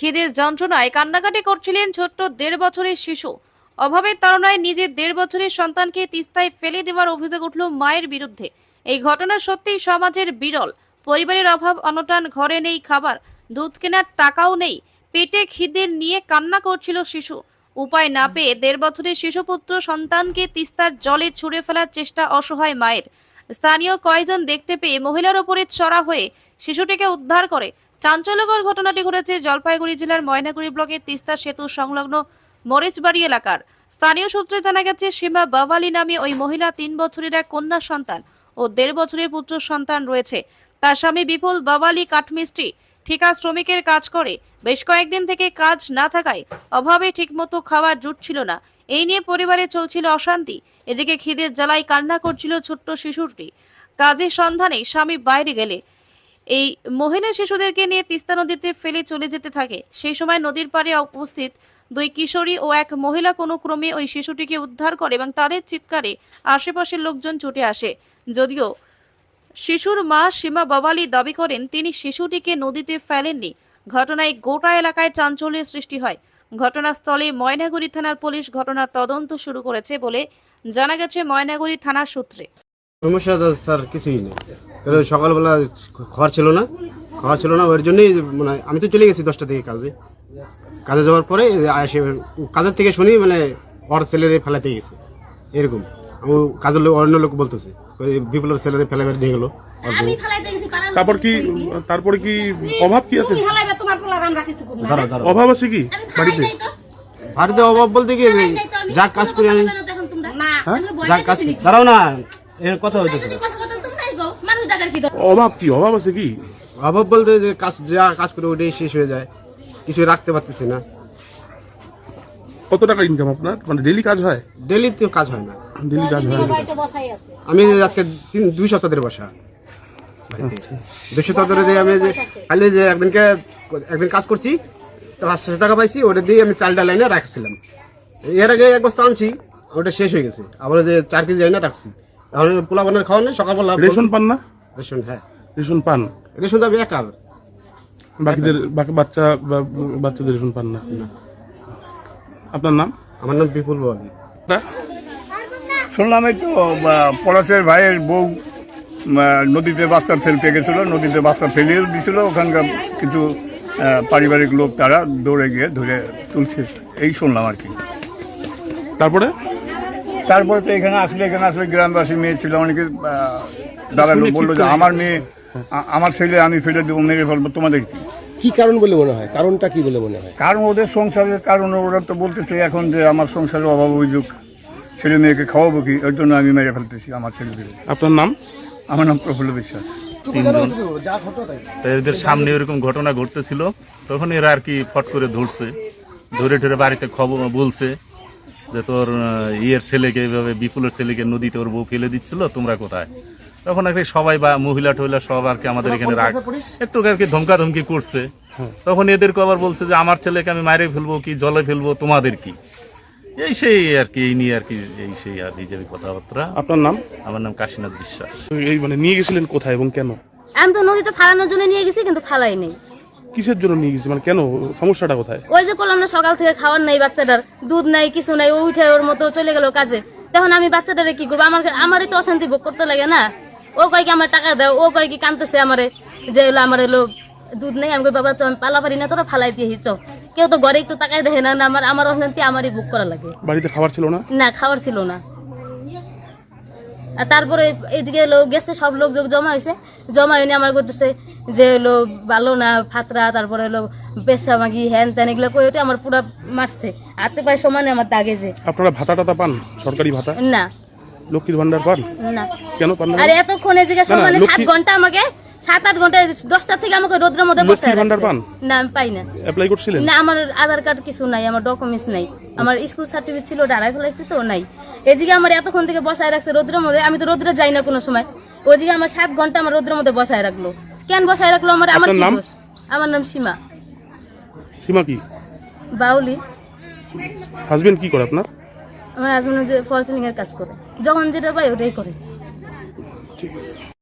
খিদের যন্ত্রণায় কান্নাকাটি করছিলেন ছোট্ট ১.৫ বছরের শিশু। অভাবের তাড়নায় নিজের ১.৫ বছরের সন্তানকে তিস্তায় ফেলে দেওয়ার অভিযোগ উঠল মায়ের বিরুদ্ধে। এই ঘটনা সত্যিই সমাজের বিরল। পরিবারের অভাব অনটন, ঘরে নেই খাবার, দুধ কেনার টাকাও নেই, পেটে খিদে নিয়ে কান্না করছিল শিশু। উপায় না পেয়ে ১.৫ বছরের শিশুপুত্র সন্তানকে তিস্তার জলে ছুঁড়ে ফেলার চেষ্টা অসহায় মায়ের। স্থানীয় কয়েকজন দেখতে পেয়ে মহিলার ওপরে চড়া হয়ে শিশুটিকে উদ্ধার করে। চাঞ্চল্যকর ঘটনাটি ঘটেছে জলপাইগুড়ি জেলার ময়নাগুড়ি ব্লকের তিস্তা সেতু সংলগ্ন মরিচবাড়ি এলাকার। স্থানীয় সূত্রে জানা গেছে, সীমা বাওয়ালি নামে ওই মহিলা ৩ বছরের এক কন্যা সন্তান ও ১.৫ বছরের পুত্র সন্তান রয়েছে। তার স্বামী বিপুল বাওয়ালি কাঠমিস্ত্রি ঠিকা শ্রমিকের কাজ করে। বেশ কয়েকদিন থেকে কাজ না থাকায় অভাবে ঠিকমতো খাবার জুটছিল না। এই নিয়ে পরিবারে চলছিল অশান্তি। এদিকে খিদের জ্বালায় কান্না করছিল ছোট্ট শিশুটি। কাজের সন্ধানে স্বামী বাইরে গেলে এই মহিলা শিশুদেরকে নিয়ে তিস্তা নদীতে ফেলে চলে যেতে থাকে। সেই সময় নদীর পাড়ে উপস্থিত ২ কিশোরী ও এক মহিলা কোনো ক্রমে ওই শিশুটিকে উদ্ধার করে এবং তাদের চিৎকারে আশেপাশের লোকজন ছুটে আসে। যদিও শিশুর মা সীমা বাওয়ালি দাবি করেন তিনি শিশুটিকে নদীতে ফেলেননি। ঘটনায় গোটা এলাকায় চাঞ্চল্যের সৃষ্টি হয়। ঘটনাস্থলে ময়নাগুড়ি থানার পুলিশ ঘটনার তদন্ত শুরু করেছে বলে জানা গেছে ময়নাগুড়ি থানার সূত্রে। সমস্যা তো স্যার কিছুই নেই। সকালবেলা খাবার ছিল না ওর জন্যই মানে আমি তো চলে গেছি ১০টা থেকে কাজে যাওয়ার পরে এসে কাজের থেকে শুনি মানে ওর ছেলেরে ফেলাতে গেছে এরকম। আমি কাজের লোক অন্য লোক বলতেছে বিপুলের ছেলেরে ফেলে নিয়ে গেলো। তারপরে কি অভাব কি আছে? অভাব আছে কি বাড়িতে অভাব বলতে কি যা কাজ করি আমি যা কাজ দাঁড়াও না এর কথা হইতেছে। অভাব কি অভাব আছে কি? অভাব বলতে যে কাজ যা কাজ করে ওটাই শেষ হয়ে যায়, কিছু রাখতে পারতেছি না। কত টাকা ইনকাম আপনার? মানে ডেইলি কাজ হয়? ডেইলি তো কাজ হয় না, ডেইলি কাজ হয় না। আমি আজকে ২ সপ্তাহ ধরে বসা। ২ সপ্তাহ ধরে যে আমি যে খালি যে একদিন কাজ করছি ৫০০ টাকা পাইছি, ওটা দিয়ে আমি চালটা লাইনে রাখছিলাম। এর আগে এক বস্তা আনছি, ওটা শেষ হয়ে গেছে। আবার যে 4 কেজি লাইনে রাখছি। তাহলে পোলা বানের খাওয়া নেই, সকালবেলা রেশন পান না? রেশন, হ্যাঁ রেশন পান। রেশন তো আমি একার, বাকি বাচ্চাদের রেশন পান না। আপনার নাম? আমার নাম বিপুল বাওয়ালি। শুনলাম এই তো পলাশের ভাইয়ের বউ নদীতে বাচ্চা ফেলতে গেছিল, নদীতে বাচ্চা ফেলিয়ে দিছিল। ওখানকার কিছু পারিবারিক লোক তারা দৌড়ে গিয়ে ধরে তুলছে, এই শুনলাম আর কি। তারপরে তো এখানে আসলে গ্রামবাসী মেয়ে ছিল, অনেকে দাদা বললো যে আমার ছেলে আমি ফেলে দেবো, মেরে ফেলবো, তোমাদের কি কারণ বলে মনে হয়? কারণটা কি বলে মনে হয়? কারণ ওদের সংসারের কারণ। ওরা তো বলতেছে এখন যে আমার সংসারের অভাব অভিযোগ, ছেলে মেয়েকে খাওয়াবো কি, ওই জন্য আমি মেরে ফেলতেছি আমার ছেলেদের। আপনার নাম? আমার নাম প্রফুল্ল বিশ্বাস। এদের সামনে এরকম ঘটনা ঘটতেছিল, তখন এরা আর কি ফট করে ধরে ঠরে বাড়িতে খবর বলছে যে তোর ইয়ের ছেলেকে এইভাবে বিপুলের ছেলেকে নদীতে ওর বউ ফেলে দিচ্ছিল, তোমরা কোথায়? তখন আর কি সবাই বা মহিলা টহিলা সব আর কি আমাদের এখানে একটু আর কি ধমকাধমকি করছে। তখন এদেরকে আবার বলছে যে আমার ছেলেকে আমি মারে ফেলবো কি জলে ফেলবো, তোমাদের কি? এই সেই আর কি, এই নিয়ে আর কি এই সেই আর বিজেপি কথাবার্তা। আপনার নাম? আমার নাম কাশীনাথ বিশ্বাস। এই মানে নিয়ে গেছিলেন কোথায় এবং কেন? আমি তো নদীতে ফালানোর জন্য নিয়ে গেছি, কিন্তু ফালাই নেই। কিসের জন্য নিয়ে গেছি, মানে কেন, সমস্যাটা কোথায়? ওই যে করলাম না, সকাল থেকে খাওয়ার নাই, বাচ্চাটার দুধ নাই, কিছু নাই, ও উঠে ওর মতো চলে গেল কাজে। তখন আমি বাচ্চাটারে কি করবো? আমারই তো অশান্তি ভোগ করতে লাগে না। ও কয় কি আমার টাকা দাও, ও কয় কি কানতেছে আমারে যে আমার এলো দুধ নেই। আমি বাবা আমি পালা পারি না, তোরা ফালাই দিয়ে চ। কেউ তো ঘরে একটু তাকাই দেখে না। আমার অশান্তি আমারই ভোগ করা লাগে। বাড়িতে খাবার ছিল না? না, খাবার ছিল না। আর তারপরে এদিকে গেছে সব লোক জমা হয়েছে, জমা হয়নি আমার করতেছে যে হলো ভালো না ফাতরা, তারপরে হলো পেশা মাগি হ্যান ত্যান এগুলো কই ওঠে আমার পুরা মারছে। হাতে পায়ে সমানে আমার দাগেছে। আপনারা ভাতা টাতা পান? সরকারি ভাতা? না। লক্ষ্মীর ভান্ডার পান না। কেন পান না? আরে এতক্ষণ এদিকে সমানে 7 ঘন্টা আমাকে 7-8 ঘন্টা 10টা থেকে আমাকে রোদ্রের মধ্যে বসায় রাখছে। না, আমি পাই না। অ্যাপ্লাই করছিলেন? না, আমার আধার কার্ড কিছু নাই, আমার ডকুমেন্টস নাই, আমার স্কুল সার্টিফিকেট ছিল ওটা হারাই ফেলাইছি তো নাই। এদিকে আমার এতক্ষণ থেকে বসায় রাখছে রোদ্রের মধ্যে। আমি তো রোদ্রে যাই না কোনো সময়। ওদিকে আমার 7 ঘন্টা আমার রোদ্রের মধ্যে বসায় রাখলো। কেন বসায় রাখলো? আমার কি দোষ? আমার নাম সীমা। সীমা কি বাউলি। হাজবেন্ড কি করে আপনার? আমার হাজবেন্ড যে ফল সিলিং এর কাজ করে, যখন যেটা পাই ওটাই করে। ঠিক আছে।